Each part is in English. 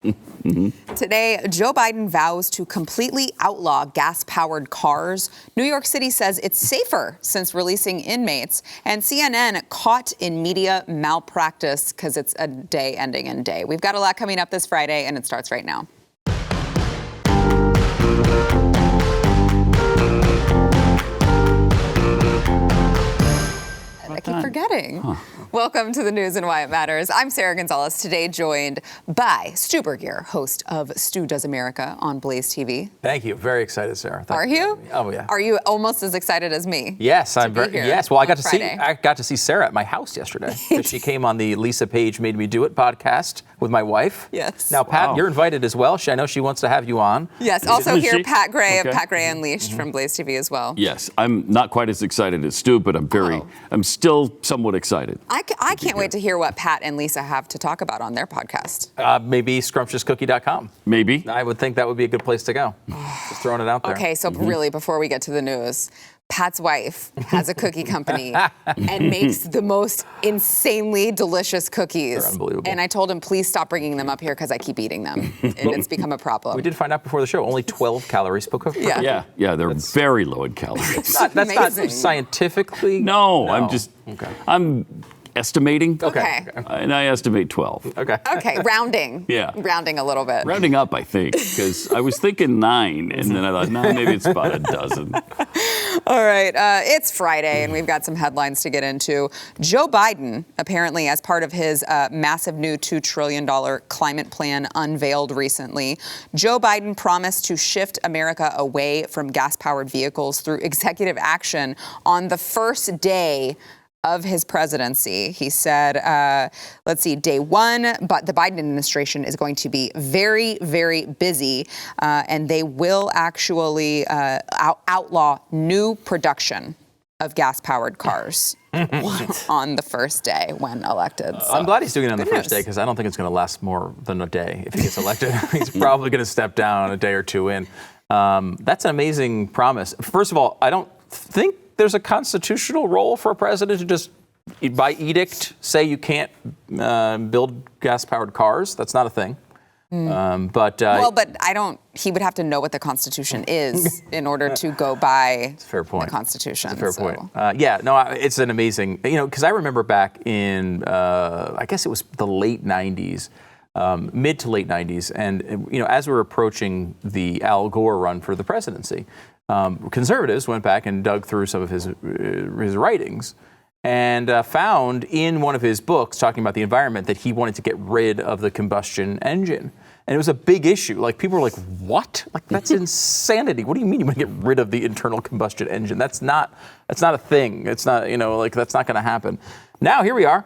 Today, Joe Biden vows to completely outlaw gas-powered cars. New York City says it's safer since releasing inmates. And CNN caught in media malpractice because it's a day ending in day. We've got a lot coming up this Friday, and it starts right now. I keep forgetting. Welcome to the news and why it matters. I'm Sarah Gonzalez, today joined by Stu Burgier, host of Stu Does America on BlazeTV. Thank you. Very excited, Sarah. Are you? Oh, yeah. Are you almost as excited as me? Yes, I'm very. Yes. Well, I got to see Sarah at my house yesterday. She came on the Lisa Page Made Me Do It podcast with my wife. Yes. Now, Pat, you're invited as well. I know she wants to have you on. Yes. Also here, Pat Gray of Pat Gray Unleashed from BlazeTV as well. Yes. I'm not quite as excited as Stu, but I'm still somewhat excited. I can't wait to hear what Pat and Lisa have to talk about on their podcast. Maybe scrumptiouscookie.com. Maybe. I would think that would be a good place to go. Just throwing it out there. Okay, so really, before we get to the news, Pat's wife has a cookie company and makes the most insanely delicious cookies. They're unbelievable. And I told him, please stop bringing them up here because I keep eating them. And it's become a problem. We did find out before the show, only 12 calories per cookie. Yeah. Yeah, they're very low in calories. That's not scientifically. No, I'm estimating. Okay. And I estimate 12. Okay, rounding. Yeah. Rounding a little bit. Rounding up, I think, because I was thinking 9, and then I thought, no, maybe it's about a dozen. All right, it's Friday, and we've got some headlines to get into. Joe Biden, apparently, as part of his massive new $2 trillion climate plan unveiled recently, Joe Biden promised to shift America away from gas-powered vehicles through executive action on the first day of his presidency. He said, day one, but the Biden administration is going to be very, very busy, and they will actually outlaw new production of gas-powered cars on the first day when elected. So, I'm glad he's doing it on the first day because I don't think it's going to last more than a day if he gets elected. He's probably going to step down a day or two in. That's an amazing promise. First of all, I don't think there's a constitutional role for a president to just, by edict, say you can't build gas-powered cars. That's not a thing. But he would have to know what the Constitution is in order to go by the Constitution. It's a fair point. It's an amazing, because I remember back in, I guess it was the late 90s, mid to late 90s, and, as we were approaching the Al Gore run for the presidency, conservatives went back and dug through some of his writings and found in one of his books talking about the environment that he wanted to get rid of the combustion engine. And it was a big issue. Like, people were like, what? Like, that's insanity. What do you mean you want to get rid of the internal combustion engine? That's not a thing. It's not, that's not going to happen. Now, here we are.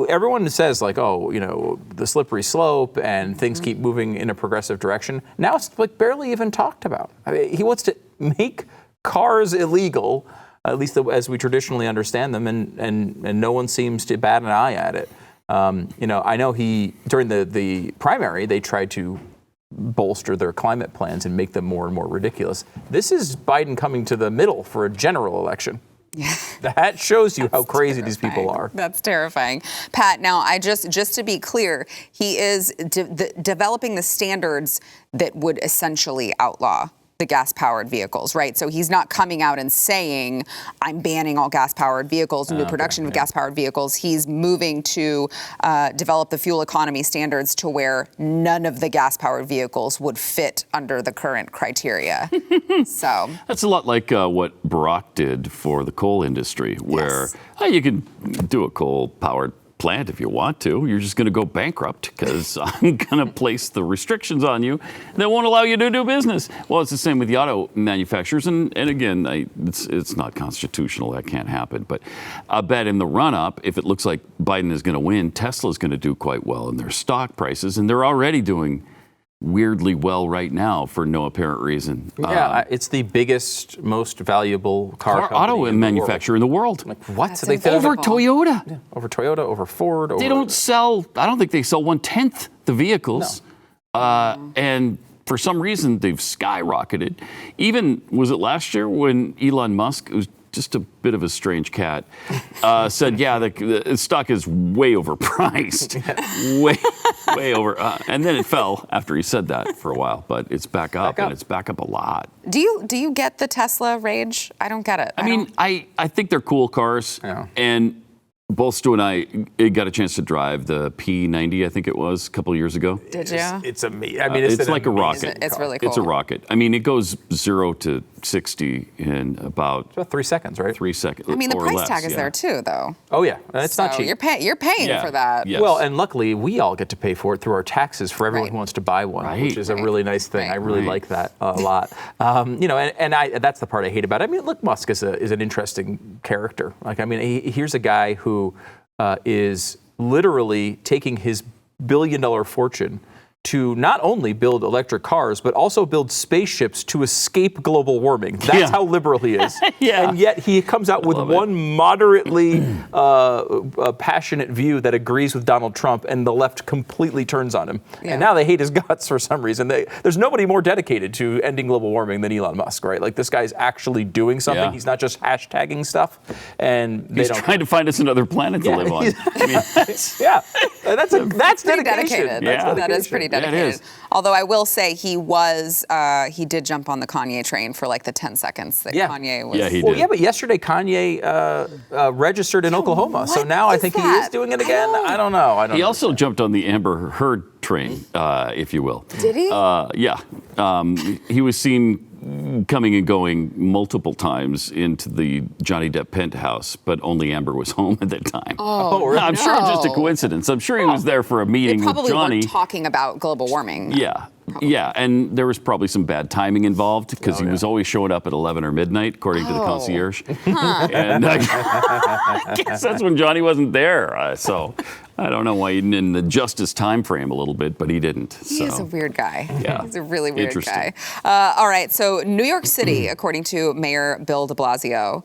Everyone says, the slippery slope and things keep moving in a progressive direction. Now it's barely even talked about. I mean, he wants to make cars illegal, at least as we traditionally understand them, and no one seems to bat an eye at it. I know during the primary, they tried to bolster their climate plans and make them more and more ridiculous. This is Biden coming to the middle for a general election. That shows you how crazy these people are. That's terrifying. Pat, now, just to be clear, he is developing the standards that would essentially outlaw the gas-powered vehicles, right? So he's not coming out and saying, I'm banning all gas-powered vehicles, new production of gas-powered vehicles. He's moving to develop the fuel economy standards to where none of the gas-powered vehicles would fit under the current criteria. So that's a lot like what Barack did for the coal industry, where you can do a coal-powered plant if you want to. You're just going to go bankrupt because I'm going to place the restrictions on you that won't allow you to do business. Well, it's the same with the auto manufacturers. And again, it's not constitutional. That can't happen. But I bet in the run-up, if it looks like Biden is going to win, Tesla's going to do quite well in their stock prices. And they're already doing weirdly well right now for no apparent reason. It's the biggest, most valuable car auto manufacturer in the world. Like, what? Over Toyota. Yeah, over Toyota, over Ford. They don't sell, I don't think they sell 1/10 the vehicles. No. And for some reason, they've skyrocketed. Even, was it last year when Elon Musk, who's just a bit of a strange cat, said, the stock is way overpriced. way way over. And then it fell after he said that for a while, but it's back up, and it's back up a lot. Do you get the Tesla rage? I don't get it. I mean, I think they're cool cars, and both Stu and I got a chance to drive the P90, I think it was, a couple of years ago. Did you? It's amazing. I mean, it's like a rocket. It's really cool. It's a rocket. I mean, it goes 0 to 60 in about 3 seconds, right? 3 seconds. I mean, the or price less, tag is there too, though. Oh yeah, it's not cheap. You're paying for that. Yes. Well, and luckily we all get to pay for it through our taxes for everyone Right. who wants to buy one, Right. which is a really nice thing. Right. I really like that a lot. That's the part I hate about it. I mean, look, Musk is an interesting character. Like, I mean, here's a guy who is literally taking his billion-dollar fortune to not only build electric cars, but also build spaceships to escape global warming. That's how liberal he is. And yet he comes out with one moderately passionate view that agrees with Donald Trump, and the left completely turns on him. Yeah. And now they hate his guts for some reason. There's nobody more dedicated to ending global warming than Elon Musk, right? Like, this guy's actually doing something. Yeah. He's not just hashtagging stuff. And He's trying to find us another planet to live on. I mean, that's dedication. Dedicated. Yeah. That is pretty dedicated. Yeah, it is. Although I will say he did jump on the Kanye train for like the 10 seconds that Kanye was. Yeah, he Well, did. yeah, but yesterday Kanye registered in Oklahoma, so what now I is think he that? is doing it again. I don't know. He also jumped on the Amber Heard train, if you will. Did he? Yeah. He was seen coming and going multiple times into the Johnny Depp penthouse, but only Amber was home at that time. Oh, really? I'm sure it's just a coincidence. I'm sure he was there for a They meeting with probably Johnny. were talking about global warming. Yeah. Yeah, and there was probably some bad timing involved because he was always showing up at 11 or midnight, according to the concierge. And I guess that's when Johnny wasn't there. So I don't know why he didn't adjust his time frame a little bit, but he didn't. He is a weird guy. Yeah. He's a really weird Interesting. guy. All right, so New York City, according to Mayor Bill de Blasio,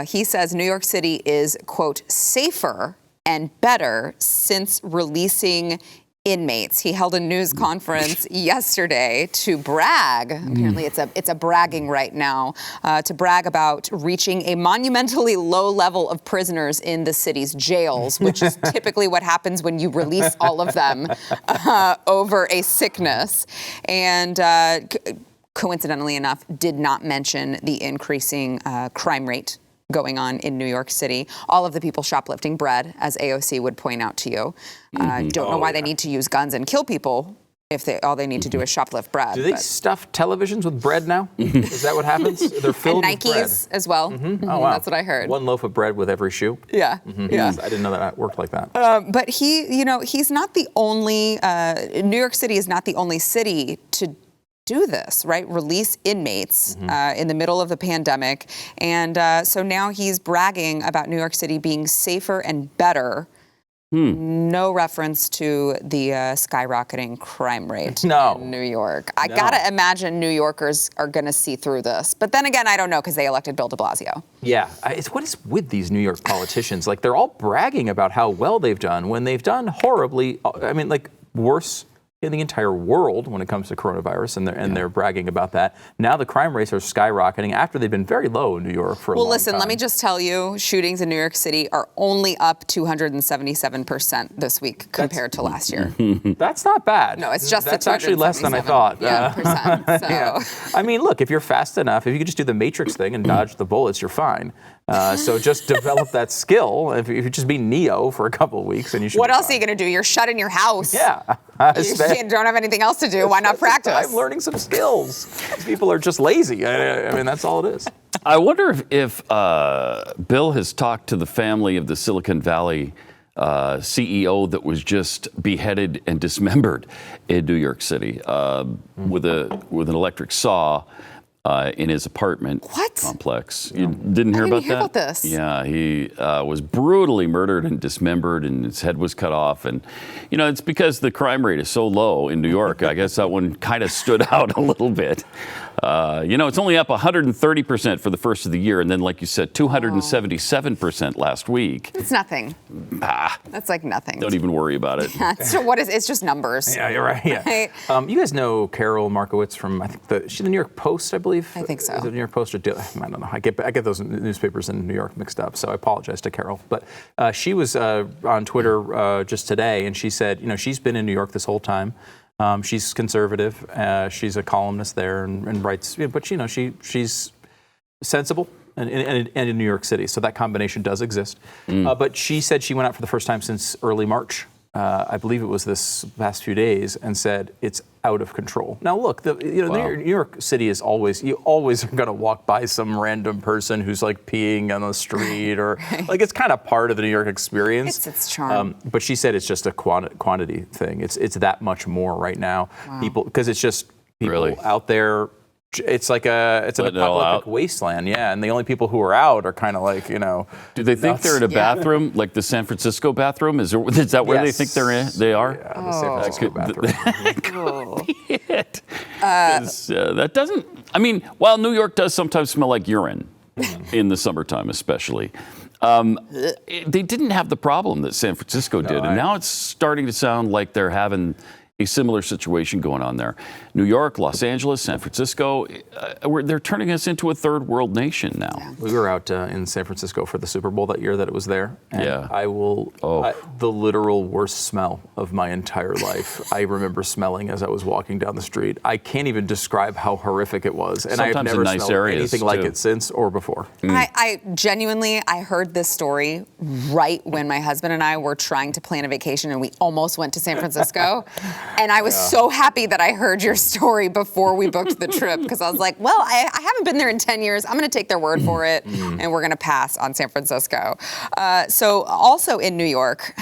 he says New York City is, quote, safer and better since releasing inmates. He held a news conference yesterday to brag. Apparently, it's a bragging right now to brag about reaching a monumentally low level of prisoners in the city's jails, which is typically what happens when you release all of them over a sickness. And coincidentally enough, did not mention the increasing crime rate going on in New York City. All of the people shoplifting bread, as AOC would point out to you. Don't know why they need to use guns and kill people if all they need to do is shoplift bread. Do they stuff televisions with bread now? Is that what happens? They're filled and with bread. Nikes as well. Oh, wow. That's what I heard. One loaf of bread with every shoe? Yeah. Yeah. I didn't know that worked like that. But he's not the only, New York City is not the only city to do this, right? Release inmates in the middle of the pandemic. And so now he's bragging about New York City being safer and better. No reference to the skyrocketing crime rate in New York. I gotta imagine New Yorkers are gonna see through this. But then again, I don't know because they elected Bill de Blasio. Yeah, what is with these New York politicians? Like, they're all bragging about how well they've done when they've done horribly, I mean, like, worse in the entire world when it comes to coronavirus, and they're bragging about that. Now the crime rates are skyrocketing after they've been very low in New York for a long time. Well, listen, let me just tell you, shootings in New York City are only up 277% this week compared to last year. That's not bad. No, it's just that's actually less than I thought. percent. So. Yeah. I mean, look, if you're fast enough, if you could just do the Matrix thing and dodge the bullets, you're fine. So just develop that skill. If you just be Neo for a couple of weeks, and you should. What else are you going to do? You're shut in your house. Yeah. You don't have anything else to do. Why not practice? I'm learning some skills. These people are just lazy. I mean, that's all it is. I wonder if Bill has talked to the family of the Silicon Valley CEO that was just beheaded and dismembered in New York City with an electric saw. In his apartment complex. You didn't hear about that? About this. Yeah, he was brutally murdered and dismembered, and his head was cut off. And, it's because the crime rate is so low in New York. I guess that one kind of stood out a little bit. It's only up 130% for the first of the year, and then, like you said, 277% last week. It's nothing. That's like nothing. Don't even worry about it. So it's just numbers. Yeah, you're right. Yeah. Right? You guys know Carol Markowitz from, I think, she's the New York Post, I believe. I think so. Is it the New York Post or I don't know. I get those newspapers in New York mixed up, so I apologize to Carol. But she was on Twitter just today, and she said, she's been in New York this whole time. She's conservative. She's a columnist there and writes, but she's sensible and in New York City. So that combination does exist. But she said she went out for the first time since early March. I believe it was this past few days, and said it's out of control. Now, look, New York City is you always are going to walk by some random person who's like peeing on the street, or like it's kind of part of the New York experience. It's its charm. But she said it's just a quantity thing. It's that much more right now. Wow. People, because it's just people Really? out there. It's like an apocalyptic wasteland, yeah. And the only people who are out are kind of like, Do they think they're in a bathroom, like the San Francisco bathroom? Is that where they think they're in? They are? Yeah, the San Francisco bathroom. That doesn't, while New York does sometimes smell like urine in the summertime especially, they didn't have the problem that San Francisco did. And now it's starting to sound like they're having a similar situation going on there. New York, Los Angeles, San Francisco, they're turning us into a third world nation now. Yeah. We were out in San Francisco for the Super Bowl that year that it was there. And Yeah. The literal worst smell of my entire life, I remember smelling as I was walking down the street. I can't even describe how horrific it was. And Sometimes I have never in nice smelled areas, anything like too. it since or before. I genuinely, I heard this story right when my husband and I were trying to plan a vacation, and we almost went to San Francisco. And I was so happy that I heard your story before we booked the trip, because I was like, well, I haven't been there in 10 years. I'm going to take their word for it, and we're going to pass on San Francisco. So also in New York,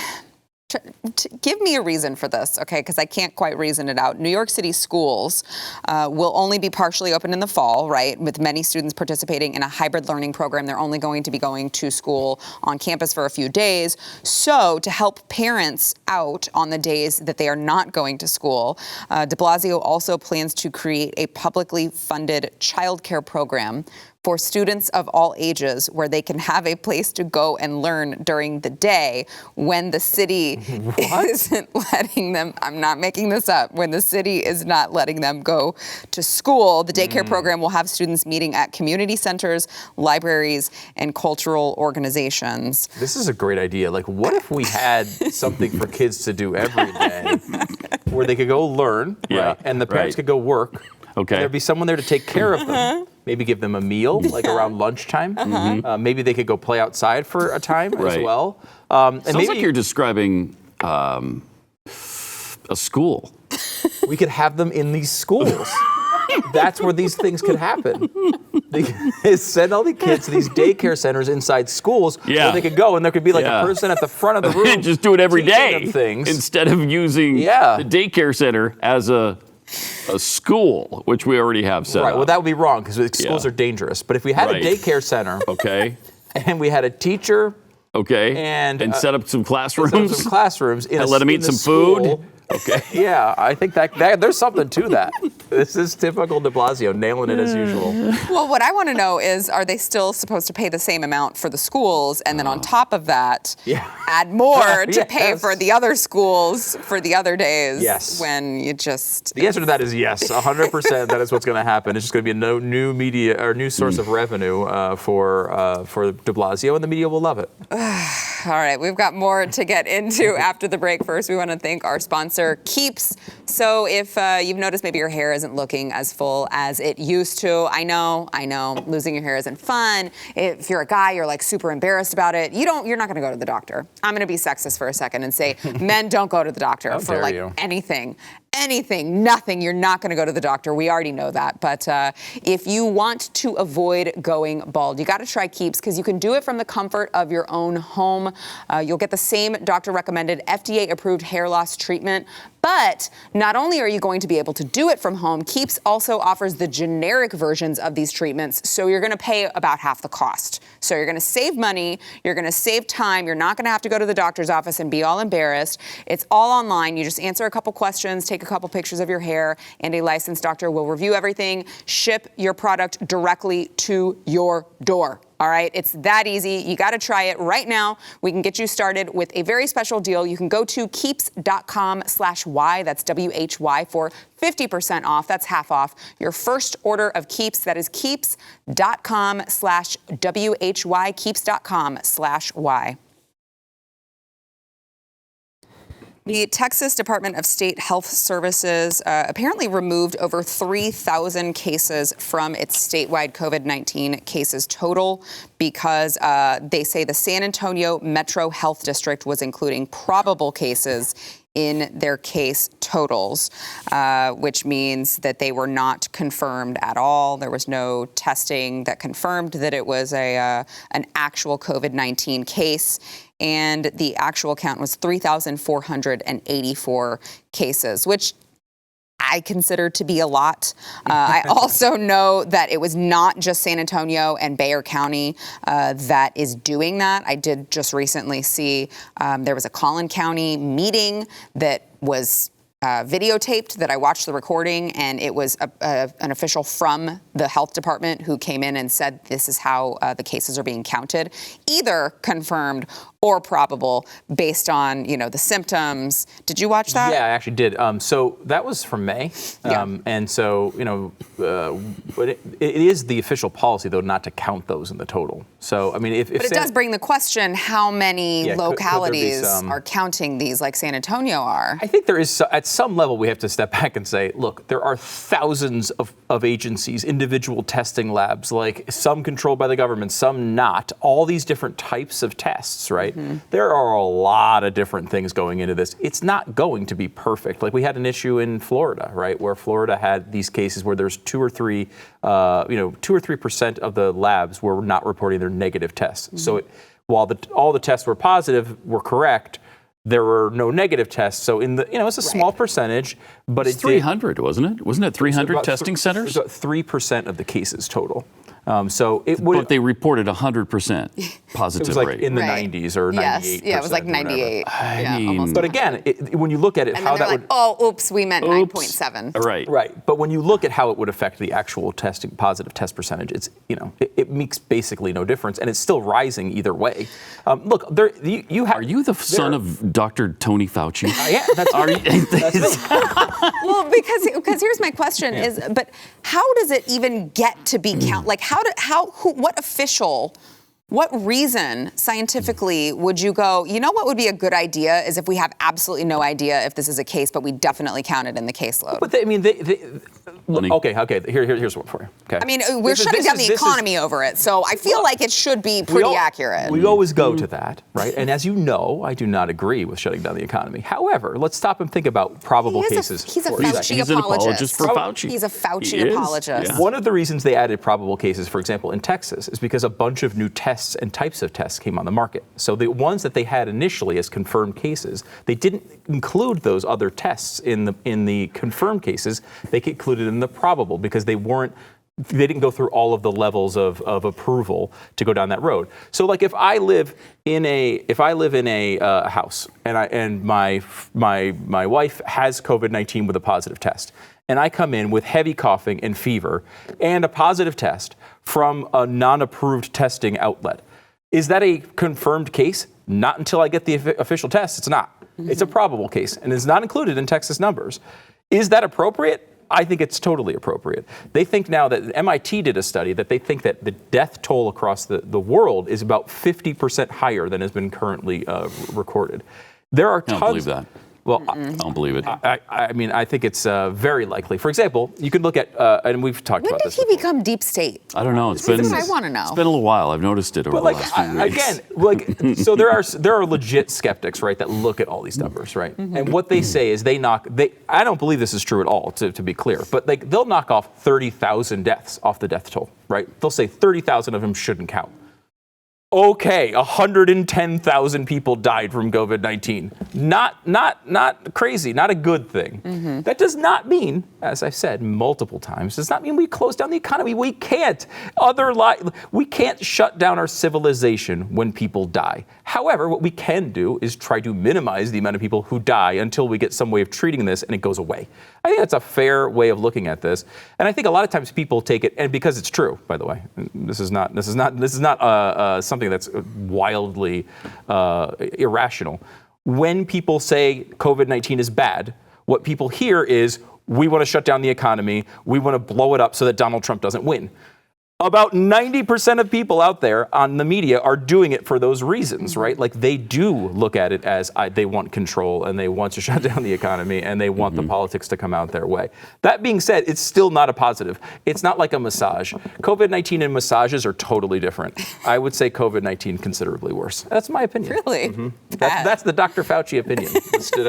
give me a reason for this, okay? Because I can't quite reason it out. New York City schools will only be partially open in the fall, right? With many students participating in a hybrid learning program. They're only going to be going to school on campus for a few days. So to help parents out on the days that they are not going to school, de Blasio also plans to create a publicly funded childcare program for students of all ages, where they can have a place to go and learn during the day when the city isn't letting them. I'm not making this up. When the city is not letting them go to school, the daycare program will have students meeting at community centers, libraries, and cultural organizations. This is a great idea. Like, what if we had something for kids to do every day where they could go learn, right? And the parents could go work. Okay. There'd be someone there to take care of them. Maybe give them a meal, like around lunchtime. Maybe they could go play outside for a time as well. And Sounds like you're describing a school. We could have them in these schools. That's where these things could happen. They send all the kids to these daycare centers inside schools where they could go, and there could be like a person at the front of the room. Just do it every day them things. Instead of using the daycare center as a school, which we already have set Right, up. well, that would be wrong because schools are dangerous. But if we had a daycare center, and we had a teacher, and set up some classrooms, and let them eat some food. Yeah, I think that there's something to that. This is typical de Blasio, nailing it as usual. Well, what I want to know is, are they still supposed to pay the same amount for the schools, and then on top of that, add more to pay for the other schools for the other days? Yes. When you just... The answer to that is yes, 100%. That is what's going to happen. It's just going to be a new media or new source of revenue for de Blasio, and the media will love it. All right, we've got more to get into after the break. First, we want to thank our sponsor, Keeps. So if you've noticed maybe your hair isn't looking as full as it used to, I know, losing your hair isn't fun. If you're a guy, you're like super embarrassed about it. You're not going to go to the doctor. I'm going to be sexist for a second and say men don't go to the doctor for like anything. Nothing. You're not going to go to the doctor. We already know that. But if you want to avoid going bald, you got to try Keeps, because you can do it from the comfort of your own home. You'll get the same doctor-recommended, FDA-approved hair loss treatment But not only are you going to be able to do it from home, Keeps also offers the generic versions of these treatments, so you're going to pay about half the cost. So you're going to save money, you're going to save time, you're not going to have to go to the doctor's office and be all embarrassed. It's all online. You just answer a couple questions, take a couple pictures of your hair, and a licensed doctor will review everything, ship your product directly to your door. All right, it's that easy. You got to try it right now. We can get you started with a very special deal. You can go to keeps.com/Y, that's WHY, for 50% off. That's half off your first order of Keeps. That is keeps.com/WHY, keeps.com/Y. The Texas Department of State Health Services apparently removed over 3,000 cases from its statewide COVID-19 cases total because they say the San Antonio Metro Health District was including probable cases in their case totals, which means that they were not confirmed at all. There was no testing that confirmed that it was an actual COVID-19 case. And the actual count was 3,484 cases, which I consider to be a lot. I also know that it was not just San Antonio and Bexar County that is doing that. I did just recently see there was a Collin County meeting that was videotaped, that I watched the recording, and it was an official from the health department who came in and said this is how the cases are being counted, either confirmed or probable based on, the symptoms. Did you watch that? Yeah, I actually did. So that was from May. And so, but it is the official policy, though, not to count those in the total. So, I mean, if But it does bring the question, how many localities are counting these like San Antonio are? I think there is, at some level, we have to step back and say, look, there are thousands of agencies, individual testing labs, like some controlled by the government, some not, all these different types of tests, right? Mm-hmm. There are a lot of different things going into this. It's not going to be perfect. Like we had an issue in Florida, right, where Florida had these cases where there's 2 or 3% of the labs were not reporting their negative tests. Mm-hmm. So while all the tests were positive, were correct, there were no negative tests. So it's a small percentage, but it's 300, wasn't it? Wasn't it 300 testing centers? 3% of the cases total. But they reported 100% positive rate. It was like rate. in the 90s or 98%. Yes, yeah, it was like 98. I mean, but again, when you look at it, and how then that would oops, we meant 9.7. Right. But when you look at how it would affect the actual positive test percentage, it's it makes basically no difference, and it's still rising either way. Look, are you the son of Dr. Tony Fauci? Yeah, that's Well, because here's my question but how does it even get to be counted? Like what reason scientifically would you go, what would be a good idea is if we have absolutely no idea if this is a case, but we definitely count it in the caseload? But okay. Here's one for you. Okay. I mean, we're shutting down the economy over it, so I feel like it should be pretty accurate. We always go to that, right? And as you know, I do not agree with shutting down the economy. However, let's stop and think about probable cases. He's a He's Fauci an apologist for Fauci. He's a Fauci apologist. Yeah. One of the reasons they added probable cases, for example, in Texas, is because a bunch of new tests and types of tests came on the market. So the ones that they had initially as confirmed cases, they didn't include those other tests in the confirmed cases. They included in the probable because they didn't go through all of the levels of approval to go down that road. So like if I live in a house and my wife has COVID-19 with a positive test, and I come in with heavy coughing and fever and a positive test from a non-approved testing outlet, is that a confirmed case? Not until I get the official test. It's not. Mm-hmm. It's a probable case, and it's not included in Texas numbers. Is that appropriate? I think it's totally appropriate. They think now that MIT did a study that they think that the death toll across the world is about 50% higher than has been currently recorded. There are tons. I don't believe that. Well, I don't believe it. I mean, I think it's very likely. For example, you can look at, and we've talked about this. When did he become deep state? I don't know. This is what I want to know. It's been a little while. I've noticed it over the last few weeks. Again, so there are legit skeptics, right, that look at all these numbers, right? Mm-hmm. And what they say is I don't believe this is true at all, to be clear, but they'll knock off 30,000 deaths off the death toll, right? They'll say 30,000 of them shouldn't count. okay, 110,000 people died from COVID-19. Not crazy, not a good thing. That does not mean, as I've said multiple times, does not mean we close down the economy. We can't. We can't shut down our civilization when people die. However, what we can do is try to minimize the amount of people who die until we get some way of treating this and it goes away. I think that's a fair way of looking at this. And I think a lot of times people take it, and because it's true, by the way, this is not something that's wildly irrational. When people say COVID-19 is bad, what people hear is, we want to shut down the economy, we want to blow it up so that Donald Trump doesn't win. About 90% of people out there on the media are doing it for those reasons, right? Like they do look at it as they want control and they want to shut down the economy and they want the politics to come out their way. That being said, it's still not a positive. It's not like a massage. COVID-19 and massages are totally different. I would say COVID-19 considerably worse. That's my opinion. Really? That's the Dr. Fauci opinion.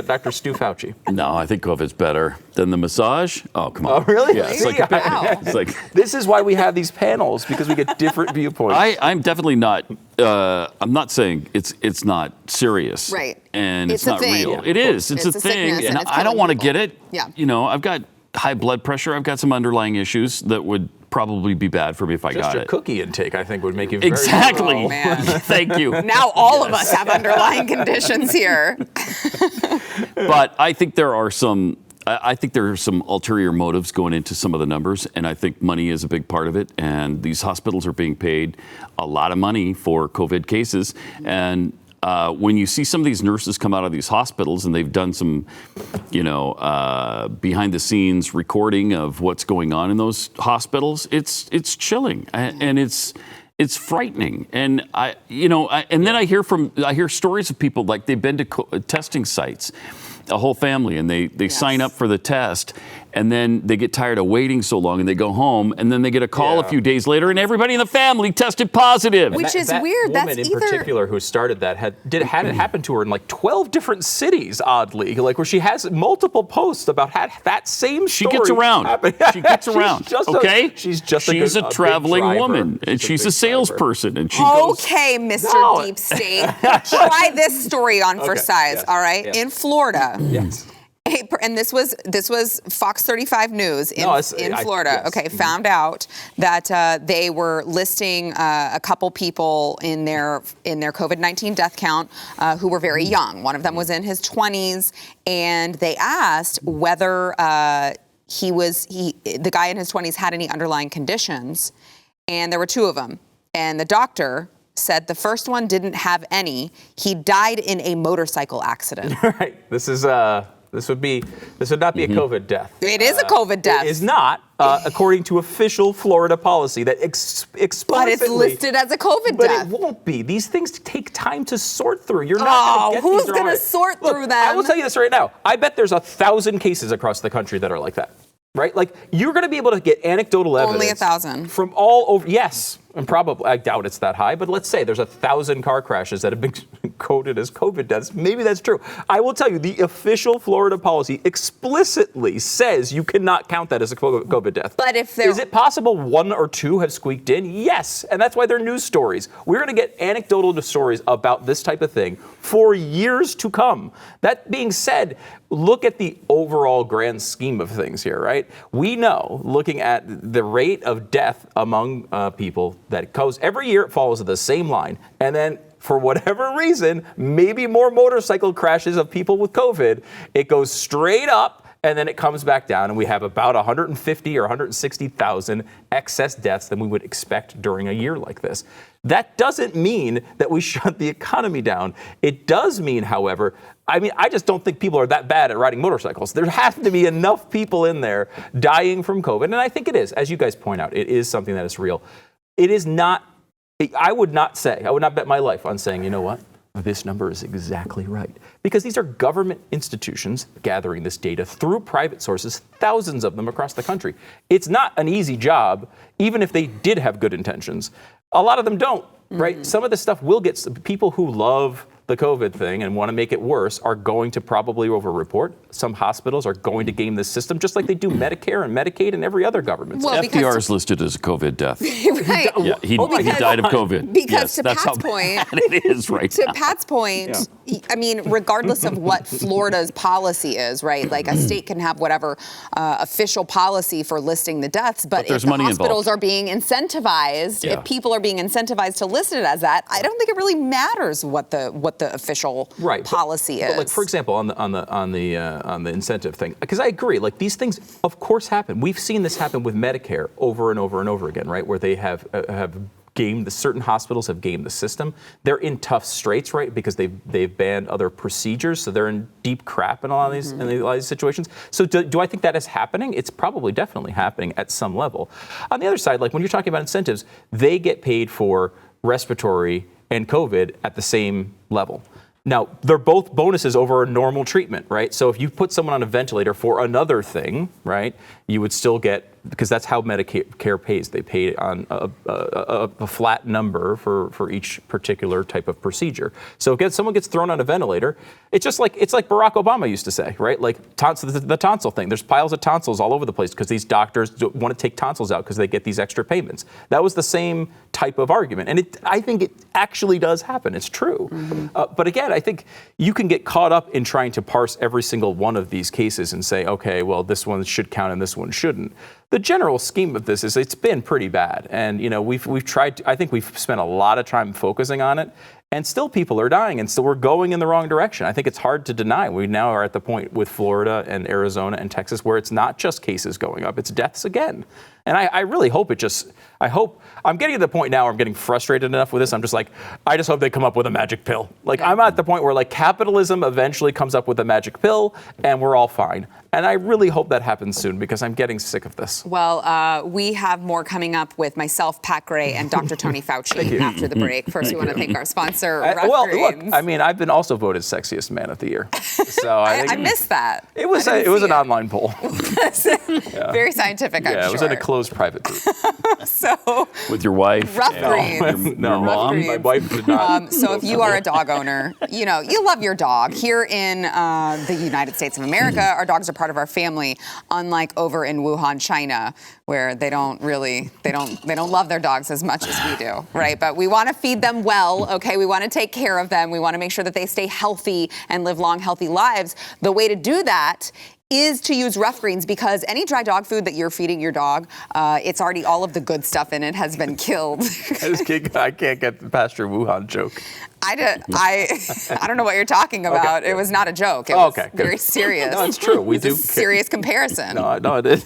Dr. Stu Fauci. No, I think COVID's better than the massage. Oh, come on. Oh, really? Yeah, it's like, Wow. it's like This is why we have these panels, because we get different viewpoints. I'm definitely not. I'm not saying it's not serious. Right. And it's a not thing. real. Yeah, It is. It's a sickness thing, and and it's I don't killing want to people. get it. Yeah. You know, I've got high blood pressure. I've got some underlying issues that would probably be bad for me if I Just got your it. cookie intake, I think, would make you very Exactly. Oh, man. Thank you. Now all of us have underlying conditions here. But I think there are some ulterior motives going into some of the numbers, and I think money is a big part of it. And these hospitals are being paid a lot of money for COVID cases. And when you see some of these nurses come out of these hospitals and they've done some, behind the scenes recording of what's going on in those hospitals, it's chilling and it's frightening. And then I hear stories of people like they've been to testing sites, a whole family, and they sign up for the test, and then they get tired of waiting so long and they go home, and then they get a call a few days later and everybody in the family tested positive. Which is that weird. Woman That's in either particular who started that had it happen to her in like 12 different cities, oddly, like where she has multiple posts about that same story. She gets around. She gets around. Okay, she's a traveling big driver. woman, and she's a salesperson, and she goes. Okay, Mr. No. Deep State. Try this story on for Okay, size, yes, all right? yes. In Florida. Yes. And this was Fox 35 News in Florida. Yes. Okay, found out that they were listing a couple people in their COVID-19 death count who were very young. One of them was in his 20s, and they asked whether the guy in his 20s had any underlying conditions, and there were two of them. And the doctor said the first one didn't have any. He died in a motorcycle accident. Right. This would not be a COVID death. It is a COVID death. It is not, according to official Florida policy that explicitly. But it's listed as a COVID But death. it won't be. These things take time to sort through. You're not going to get who's these going to right. sort Look, through them? I will tell you this right now. I bet there's 1,000 cases across the country that are like that. Right? Like, you're going to be able to get anecdotal evidence. Only 1,000. From all over. Yes. And probably, I doubt it's that high, but let's say there's 1,000 car crashes that have been coded as COVID deaths. Maybe that's true. I will tell you, the official Florida policy explicitly says you cannot count that as a COVID death. But if is it possible one or two have squeaked in? Yes, and that's why they're news stories. We're going to get anecdotal stories about this type of thing for years to come. That being said, look at the overall grand scheme of things here, right? We know, looking at the rate of death among people, that it goes every year, it follows the same line. And then for whatever reason, maybe more motorcycle crashes of people with COVID, it goes straight up and then it comes back down, and we have about 150 or 160,000 excess deaths than we would expect during a year like this. That doesn't mean that we shut the economy down. It does mean, however, I just don't think people are that bad at riding motorcycles. There have to be enough people in there dying from COVID, and I think it is. As you guys point out, it is something that is real. It is not, I would not bet my life on saying, you know what? This number is exactly right. Because these are government institutions gathering this data through private sources, thousands of them across the country. It's not an easy job, even if they did have good intentions. A lot of them don't, right? Some of this stuff will get people who love the COVID thing and want to make it worse are going to probably over-report. Some hospitals are going to game the system, just like they do Medicare and Medicaid and every other government. Well, FDR is listed as a COVID death. Right. Yeah, he died of COVID. Because yes, to that's Pat's how point, bad it is right to now. Pat's point, I mean, regardless of what Florida's policy is, right? Like a state can have whatever official policy for listing the deaths, but if there's the money hospitals involved. are being incentivized, if people are being incentivized to list it as that, I don't think it really matters what the official policy is. But like, for example, on the incentive thing, because I agree, like these things, of course, happen. We've seen this happen with Medicare over and over and over again, right? Where they have certain hospitals have gamed the system. They're in tough straits, right? Because they've banned other procedures, so they're in deep crap in a lot of these situations. So do I think that is happening? It's probably definitely happening at some level. On the other side, like when you're talking about incentives, they get paid for respiratory and COVID at the same level. Now, they're both bonuses over a normal treatment, right? So if you put someone on a ventilator for another thing, right, you would still get, because that's how Medicare pays. They pay on a flat number for each particular type of procedure. So again, someone gets thrown on a ventilator, it's like Barack Obama used to say, right? Like the tonsil thing. There's piles of tonsils all over the place because these doctors want to take tonsils out because they get these extra payments. That was the same type of argument. And I think it actually does happen. It's true. But again, I think you can get caught up in trying to parse every single one of these cases and say, okay, well, this one should count and this one shouldn't. The general scheme of this is it's been pretty bad. And, you know, we've tried to, I think we've spent a lot of time focusing on it. And still people are dying, and still we're going in the wrong direction. I think it's hard to deny. We now are at the point with Florida and Arizona and Texas where it's not just cases going up, it's deaths again. And I really hope I'm getting to the point now where I'm getting frustrated enough with this. I'm just like, I just hope they come up with a magic pill. Like I'm at the point where like capitalism eventually comes up with a magic pill and we're all fine. And I really hope that happens soon because I'm getting sick of this. Well, we have more coming up with myself, Pat Gray, and Dr. Tony Fauci after the break. First, we want to thank our sponsor, well, look, I mean, I've been also voted sexiest man of the year. So I missed that. It was an online poll. Very scientific, I'm sure. Yeah, it was in a closed private group. So with your wife? Rough greens. No, mom? My wife did not. So if you are a dog owner, you know, you love your dog. Here in the United States of America, our dogs are part of our family, unlike over in Wuhan, China, where they don't love their dogs as much as we do, right? But we want to feed them well, okay? We want to take care of them. We want to make sure that they stay healthy and live long, healthy lives. The way to do that is to use rough greens, because any dry dog food that you're feeding your dog, it's already, all of the good stuff in it has been killed. I can't get past your Wuhan joke. I don't know what you're talking about. Okay. It was not a joke. It was good. very serious. No, it's true. We do. It's a serious comparison. No, it is.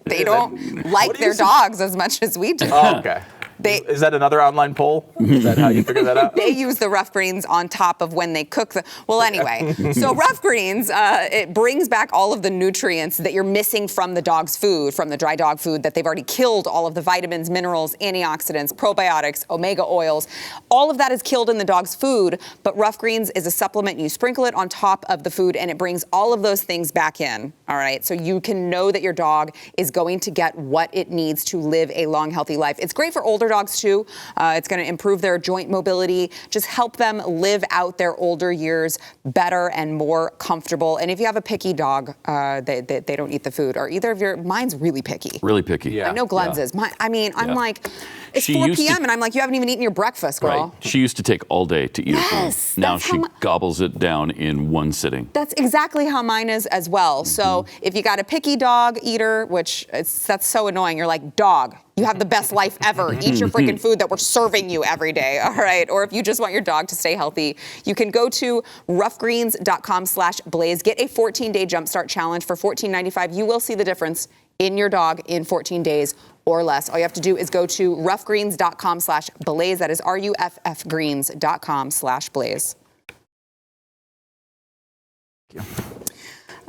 They don't like their dogs as much as we do. Oh, okay. Is that another online poll? Is that how you figure that out? They use the rough greens on top of when they cook them. Well, anyway, so rough greens, it brings back all of the nutrients that you're missing from the dog's food, from the dry dog food that they've already killed, all of the vitamins, minerals, antioxidants, probiotics, omega oils. All of that is killed in the dog's food, but rough greens is a supplement. You sprinkle it on top of the food, and it brings all of those things back in, all right? So you can know that your dog is going to get what it needs to live a long, healthy life. It's great for older dogs too. It's going to improve their joint mobility, just help them live out their older years better and more comfortable. And if you have a picky dog, they don't eat the food. Or either of your, mine's really picky. Really picky. Yeah. I know Glenn's is. I'm like, it's 4 p.m. and I'm like, you haven't even eaten your breakfast, girl. Right. She used to take all day to eat her food. Now she gobbles it down in one sitting. That's exactly how mine is as well. So if you got a picky dog eater, that's so annoying. You're like, dog, you have the best life ever. Eat your freaking food that we're serving you every day, all right? Or if you just want your dog to stay healthy, you can go to roughgreens.com/blaze. Get a 14-day jumpstart challenge for $14.95. You will see the difference in your dog in 14 days or less. All you have to do is go to roughgreens.com/blaze. That is ruffgreens.com/blaze.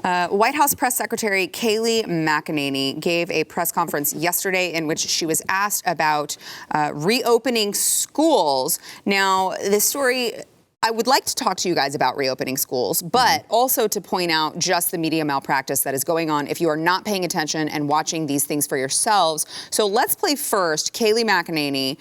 White House Press Secretary Kayleigh McEnany gave a press conference yesterday in which she was asked about reopening schools. Now, this story, I would like to talk to you guys about reopening schools, but also to point out just the media malpractice that is going on if you are not paying attention and watching these things for yourselves. So let's play first Kayleigh McEnany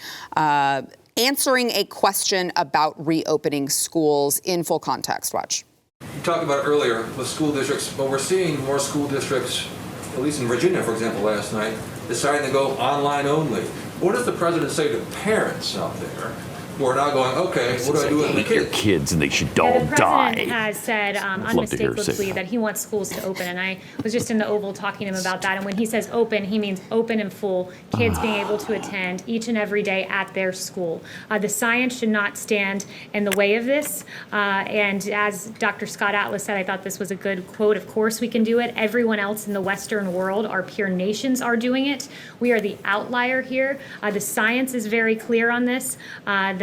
answering a question about reopening schools in full context. Watch. You talked about earlier with school districts, but we're seeing more school districts, at least in Virginia, for example, last night, deciding to go online only. What does the president say to parents out there who are now going, okay, what do I do with my Your kids? kids, and they should all the die. president has said unmistakably that he wants schools to open, and I was just in the Oval talking to him about that. And when he says open, he means open and full. Kids being able to attend each and every day at their school. The science should not stand in the way of this. And as Dr. Scott Atlas said, I thought this was a good quote. Of course, we can do it. Everyone else in the Western world, our peer nations, are doing it. We are the outlier here. The science is very clear on this.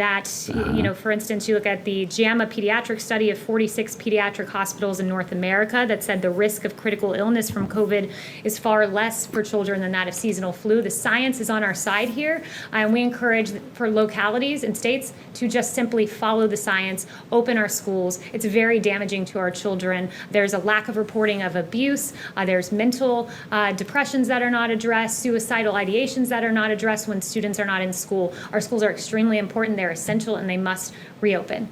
For instance, you look at the JAMA pediatric study of 46 pediatric hospitals in North America that said the risk of critical illness from COVID is far less for children than that of seasonal flu. The science is on our side here, and we encourage for localities and states to just simply follow the science, open our schools. It's very damaging to our children. There's a lack of reporting of abuse. There's mental depressions that are not addressed, suicidal ideations that are not addressed when students are not in school. Our schools are extremely important. They're essential, and they must reopen.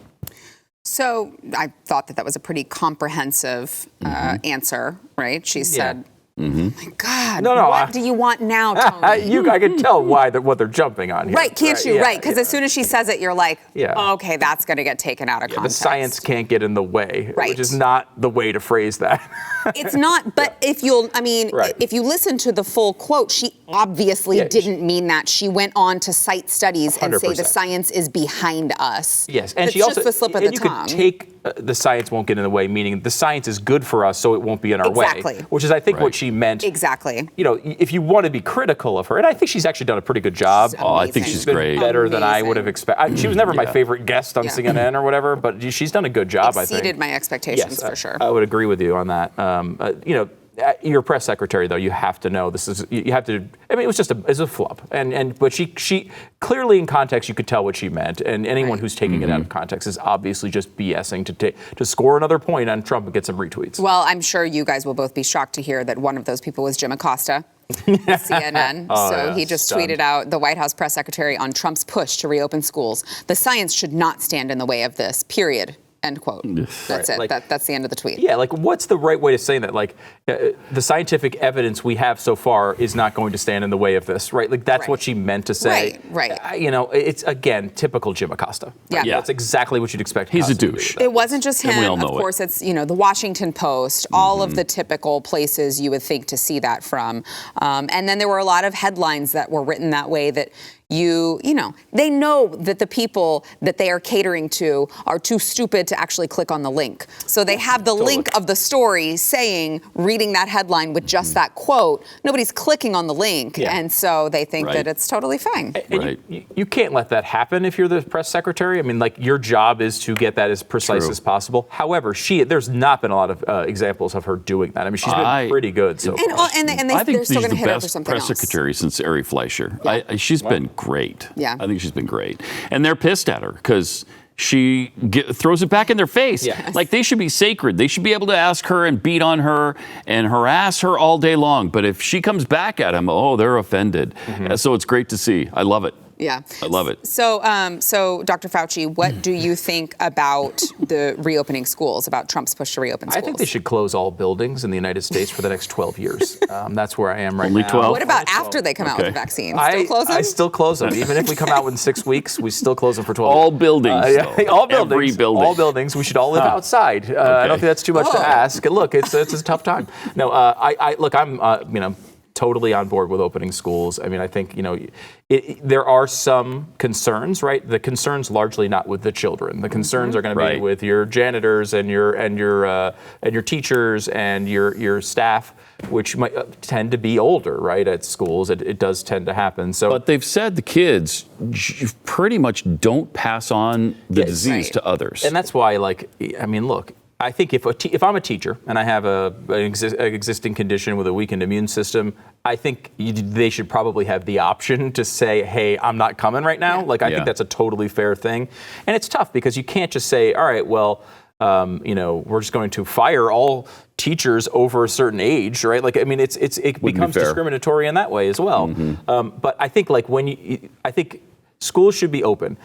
So I thought that was a pretty comprehensive answer, right? She said, my God, what do you want now, Tony? I can tell what they're jumping on here. Right, can't you? Right, because as soon as she says it, you're like, Yeah. okay, that's going to get taken out of The context. science can't get in the way, Right. which is not the way to phrase that. It's not, but if you listen to the full quote, she obviously didn't mean that. She went on to cite studies and say the 100%. science is behind us. Yes, and It's she also just the slip of the you tongue. could take the science won't get in the way, meaning the science is good for us, so it won't be in our Exactly. way. Which is, I think, what she meant. Exactly. You know, if you want to be critical of her, and I think she's actually done a pretty good job. She's I think she's been great. better than I would have expected. She was never my favorite guest on Yeah. CNN or whatever, but she's done a good job. I think Exceeded my expectations for sure. I would agree with you on that. You're a press secretary, though. You have to know this is. You have to. I mean, it was just a flub, but she clearly in context you could tell what she meant, and anyone who's taking it out of context is obviously just BSing to score another point on Trump and get some retweets. Well, I'm sure you guys will both be shocked to hear that one of those people was Jim Acosta, CNN. He just tweeted out the White House press secretary on Trump's push to reopen schools. The science should not stand in the way of this, period. End quote. That's it. That's the end of the tweet. Yeah, what's the right way to say that? The scientific evidence we have so far is not going to stand in the way of this, right? That's what she meant to say. Right. It's, again, typical Jim Acosta. Yeah. That's exactly what you'd expect. He's a Acosta to do douche. with that. It wasn't just him. we all know Of course, it's, the Washington Post, all of the typical places you would think to see that from. And then there were a lot of headlines that were written that way that they know that the people that they are catering to are too stupid to actually click on the link. So they have the link of the story saying, reading that headline with just that quote, nobody's clicking on the link. Yeah. And so they think that it's totally fine. And you can't let that happen if you're the press secretary. I mean, your job is to get that as precise as possible. However, there's not been a lot of examples of her doing that. I mean, she's been pretty good so far. And I think they're still she's going to the hit her for best something press else. secretary since Ari Fleischer. She's been great. Yeah. I think she's been great. And they're pissed at her because she throws it back in their face. Yes. They should be sacred. They should be able to ask her and beat on her and harass her all day long. But if she comes back at them, they're offended. So it's great to see. I love it. Yeah. I love it. So Dr. Fauci, what do you think about the reopening schools, about Trump's push to reopen schools? I think they should close all buildings in the United States for the next 12 years. That's where I am right Only now. 12? What about after they come out with the vaccine? Still close them? I still close them. Even if we come out within 6 weeks, we still close them for 12 All years. buildings. All buildings. Every building. All buildings. We should all live outside. I don't think that's too much to ask. Look, it's a tough time. No, I'm totally on board with opening schools. I mean, I think, there are some concerns, right? The concerns largely not with the children. The concerns are going to be with your janitors and your teachers and your staff, which might tend to be older, right? At schools, it does tend to happen. So, but they've said the kids pretty much don't pass on the disease to others. And that's why, look, I think if I'm a teacher and I have an existing condition with a weakened immune system, I think they should probably have the option to say, hey, I'm not coming right now. I think that's a totally fair thing. And it's tough because you can't just say, all right, well, we're just going to fire all teachers over a certain age, right? It becomes discriminatory in that way as well. But I think schools should be open.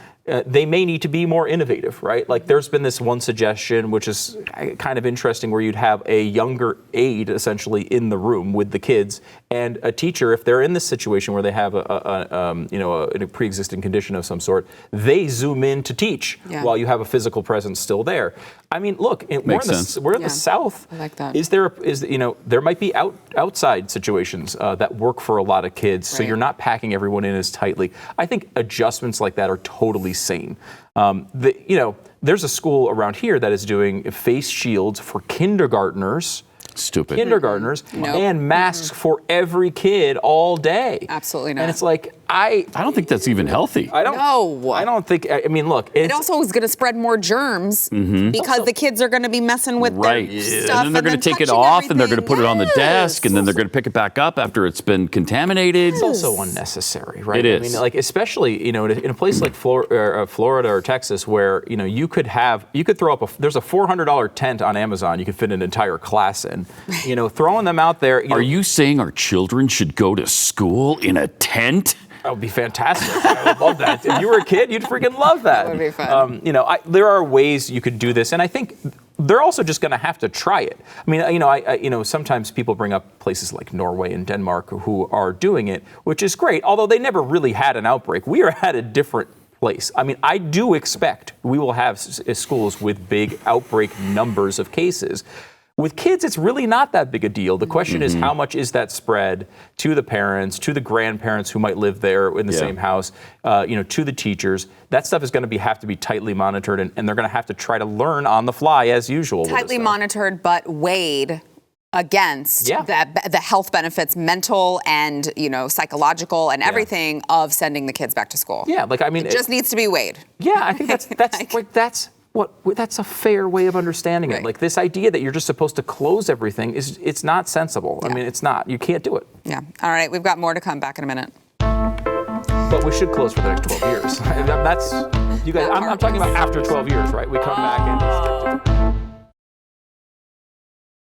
They may need to be more innovative, right? Like there's been this one suggestion, which is kind of interesting, where you'd have a younger aide essentially in the room with the kids, and a teacher, if they're in this situation where they have a pre-existing condition of some sort, they zoom in to teach while you have a physical presence still there. I mean, look, we're in the South. I like that. There might be outside situations that work for a lot of kids, so you're not packing everyone in as tightly. I think adjustments like that are totally sane. There's a school around here that is doing face shields for kindergartners. Stupid. Kindergartners and masks for every kid all day. Absolutely not. And it's like, I don't think that's even healthy. I don't think. I mean, look. It also is going to spread more germs because the kids are going to be messing with their stuff. And then they're going to take it off and they're going to put it on the desk and then they're going to pick it back up after it's been contaminated. It's also unnecessary, right? It is. I mean, like especially in a place like Florida or Texas, where you could throw up there's a $400 tent on Amazon you could fit an entire class in. Throwing them out there. Are you saying our children should go to school in a tent? That would be fantastic. I would love that. If you were a kid, you'd freaking love that. That would be fun. There are ways you could do this, and I think they're also just going to have to try it. I mean, sometimes people bring up places like Norway and Denmark who are doing it, which is great, although they never really had an outbreak. We are at a different place. I mean, I do expect we will have schools with big outbreak numbers of cases. With kids, it's really not that big a deal. The question is, how much is that spread to the parents, to the grandparents who might live there in the same house, to the teachers? That stuff is going to have to be tightly monitored, and they're going to have to try to learn on the fly as usual. Tightly monitored, but weighed against the health benefits, mental and psychological and everything of sending the kids back to school. Yeah, it just needs to be weighed. Yeah, I think that's a fair way of understanding it. Like this idea that you're just supposed to close everything it's not sensible. I mean, it's not. You can't do it. Yeah. All right. We've got more to come. Back in a minute. But we should close for the next 12 years. That's you guys. I'm talking about after 12 years, right? We come back and.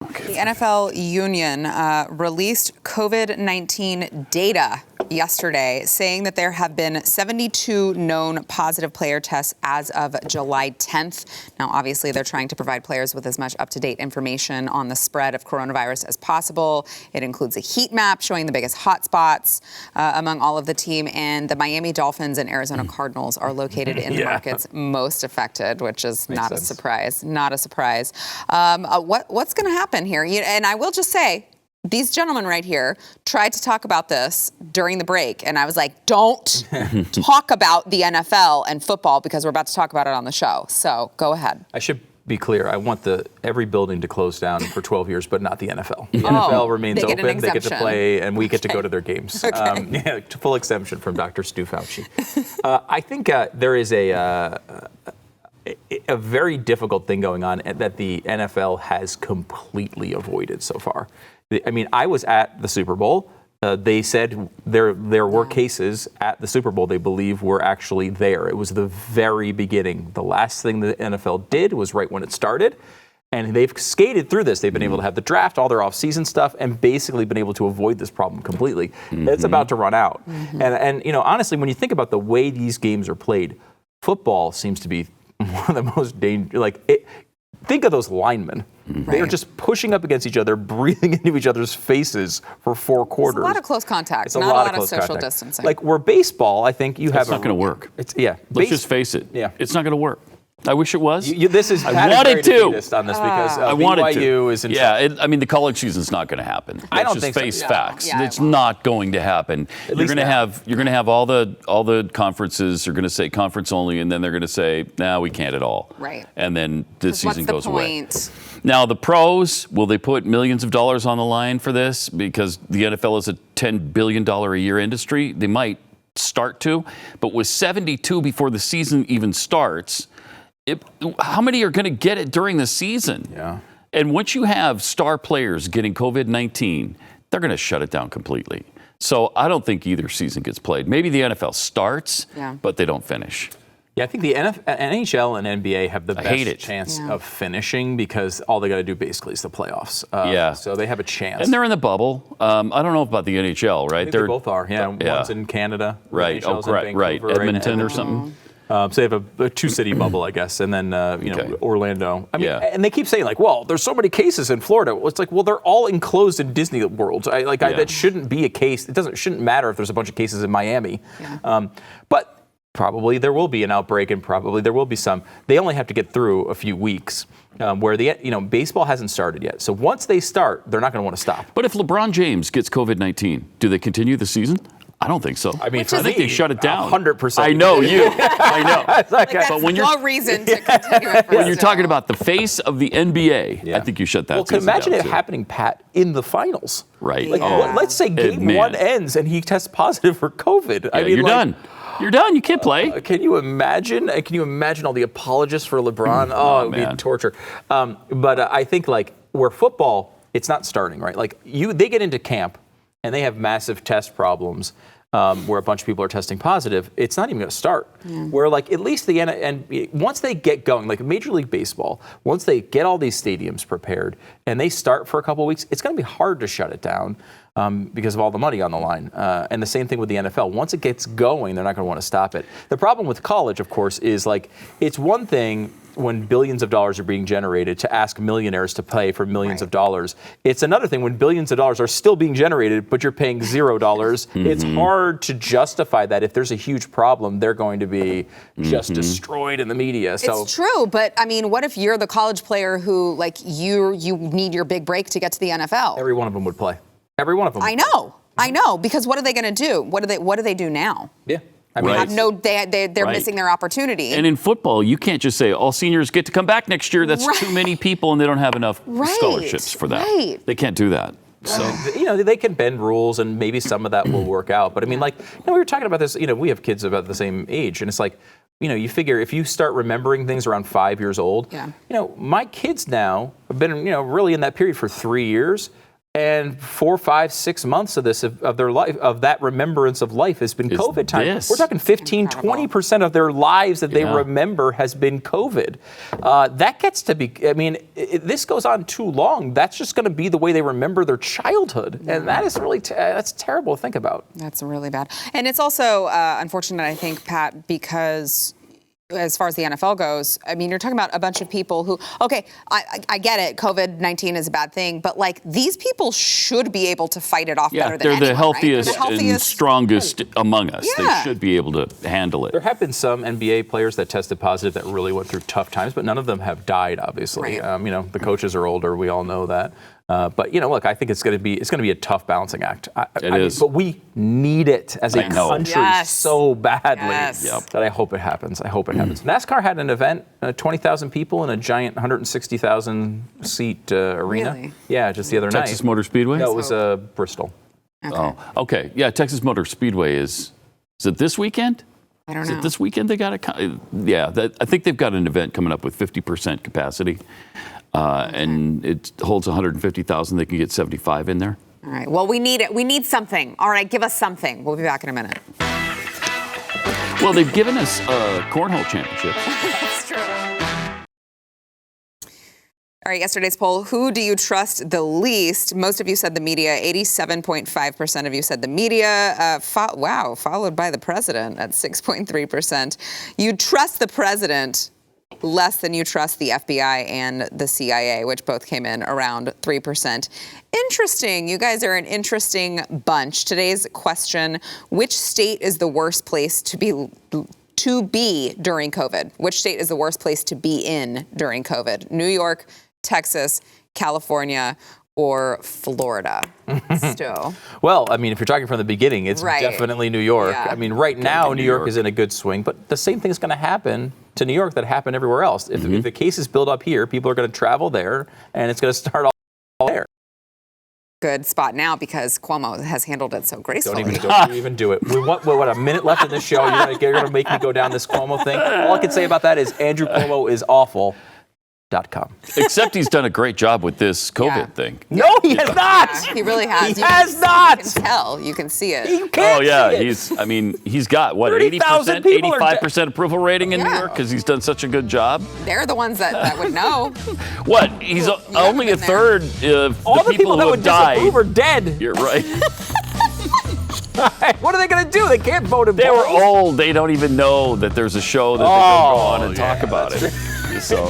The NFL union released COVID-19 data yesterday, saying that there have been 72 known positive player tests as of July 10th. Now, obviously, they're trying to provide players with as much up-to-date information on the spread of coronavirus as possible. It includes a heat map showing the biggest hotspots among all of the team, and the Miami Dolphins and Arizona Cardinals are located in the markets most affected, which is not a surprise. Not a surprise. What's going to happen here? And I will just say, these gentlemen right here tried to talk about this during the break, and I was like, don't talk about the NFL and football because we're about to talk about it on the show. So go ahead. I should be clear. I want every building to close down for 12 years, but not the NFL. The NFL remains open. They get to play, and we get to go to their games. Full exemption from Dr. Stu Fauci. I think there is a very difficult thing going on that the NFL has completely avoided so far. I mean, I was at the Super Bowl. They said there were cases at the Super Bowl they believe were actually there. It was the very beginning. The last thing the NFL did was right when it started. And they've skated through this. They've been able to have the draft, all their off-season stuff, and basically been able to avoid this problem completely. It's about to run out. And honestly, when you think about the way these games are played, football seems to be one of the most dangerous. Think of those linemen. They are just pushing up against each other, breathing into each other's faces for 4 quarters. It's a lot of close contact. It's not a lot of social distancing. Like where baseball, I think you have. It's not going to work. Let's just face it. Yeah, it's not going to work. I wish it was. I wanted to on this because I wanted BYU is in. The college season's not going to happen. I don't just think face so. facts. Yeah, it's not going to happen. You're going to have all the conferences are going to say conference only, and then they're going to say, we can't at all. Right. And then the season goes away. Now the pros, will they put millions of dollars on the line for this because the NFL is a $10 billion a year industry? They might start to, but with 72 before the season even starts. How many are going to get it during the season? Yeah. And once you have star players getting COVID-19, they're going to shut it down completely. So I don't think either season gets played. Maybe the NFL starts, but they don't finish. Yeah, I think the NHL and NBA have the hate best it. chance of finishing because all they got to do basically is the playoffs. So they have a chance. And they're in the bubble. I don't know about the NHL, right? I think they both are. Yeah, one's in Canada. Right. The NHL's in Right. Vancouver, Edmonton or something. So they have a two-city bubble, I guess, and then Orlando. I mean, and they keep saying like, well, there's so many cases in Florida. Well, it's like, well, they're all enclosed in Disney World. That shouldn't be a case. It shouldn't matter if there's a bunch of cases in Miami. Yeah. But probably there will be an outbreak, and probably there will be some. They only have to get through a few weeks. Where baseball hasn't started yet. So once they start, they're not going to want to stop. But if LeBron James gets COVID-19, do they continue the season? I don't think so. I mean, I think they shut it down. 100%. I know you. I know. That's but when no reason to continue it. When you're talking about the face of the NBA, I think you shut that Well, season imagine down it too. happening, Pat, in the finals. Right. Let's say game one ends and he tests positive for COVID. Yeah, you're done. You're done. You can't play. Can you imagine? Can you imagine all the apologists for LeBron? It would be torture. But I think where football, it's not starting, right? They get into camp and they have massive test problems. Where a bunch of people are testing positive, it's not even going to start. Where at least once they get going, like Major League Baseball, once they get all these stadiums prepared and they start for a couple of weeks, it's going to be hard to shut it down because of all the money on the line. And the same thing with the NFL. Once it gets going, they're not going to want to stop it. The problem with college, of course, is it's one thing when billions of dollars are being generated to ask millionaires to pay for millions of dollars. It's another thing when billions of dollars are still being generated, but you're paying $0. It's hard to justify that. If there's a huge problem, they're going to be just destroyed in the media. So it's true, but I mean, what if you're the college player who you need your big break to get to the NFL? Every one of them would play. Every one of them. I know, because what are they going to do? What do they do now? Yeah. I mean, they're missing their opportunity. And in football, you can't just say all seniors get to come back next year. That's too many people, and they don't have enough scholarships for that. Right. They can't do that. So they can bend rules, and maybe some of that will work out. But I mean, we were talking about this. We have kids about the same age, and it's you figure if you start remembering things around 5 years old. Yeah. My kids now have been really in that period for 3 years. And 4, 5, 6 months of this, of their life, of that remembrance of life has been COVID time. We're talking 15, 20% of their lives that they remember has been COVID. That gets to be, this goes on too long. That's just going to be the way they remember their childhood. And that is really, that's terrible to think about. That's really bad. And it's also unfortunate, I think, Pat, because as far as the NFL goes, I mean, you're talking about a bunch of people who, okay, I get it, COVID-19 is a bad thing, but these people should be able to fight it off better than anyone, they're the healthiest, right? They're the and strongest among us. Yeah. They should be able to handle it. There have been some NBA players that tested positive that really went through tough times, but none of them have died, obviously. Right. The coaches are older, we all know that. But look, I think it's going to be a tough balancing act. It is. But we need it as a country so badly that I hope it happens. NASCAR had an event, 20,000 people in a giant 160,000 seat arena. Really? Yeah, just the other night. Texas Motor Speedway? No, it was Bristol. Okay. Oh, okay. Yeah, Texas Motor Speedway is it this weekend? I don't know. Is it this weekend they got I think they've got an event coming up with 50% capacity. And it holds 150,000. They can get 75 in there. All right. Well, we need it. We need something. All right. Give us something. We'll be back in a minute. Well, they've given us a cornhole championship. That's true. All right, yesterday's poll, who do you trust the least? Most of you said the media. 87.5% of you said the media. Followed by the president at 6.3%. You trust the president less than you trust the FBI and the CIA, which both came in around 3%. Interesting. You guys are an interesting bunch. Today's question, which state is the worst place to be during COVID? Which state is the worst place to be in during COVID? New York, Texas, California, or Florida? Still. Well, I mean, if you're talking from the beginning, it's definitely New York. Yeah. I mean, right now, New York is in a good swing, but the same thing is going to happen to New York that happened everywhere else. If the cases build up here, people are going to travel there, and it's going to start all there. Good spot now because Cuomo has handled it so gracefully. Don't even do it. We want a minute left in this show. You're going to make me go down this Cuomo thing. All I can say about that is Andrew Cuomo is awful. Except he's done a great job with this COVID Yeah. thing. No, he has not. He really has. He has not. You can tell. You can see it. You can't Oh yeah, see it. he's got what 30,000 80%, people are 85% approval rating in New Yeah. York because he's done such a good job. They're the ones that would know. What? He's only a been there. third of All the people that who would have died. disapprove are dead. You're right. What are they going to do? They can't vote in They were polls. old. They don't even know that there's a show that they can go on and talk about it. So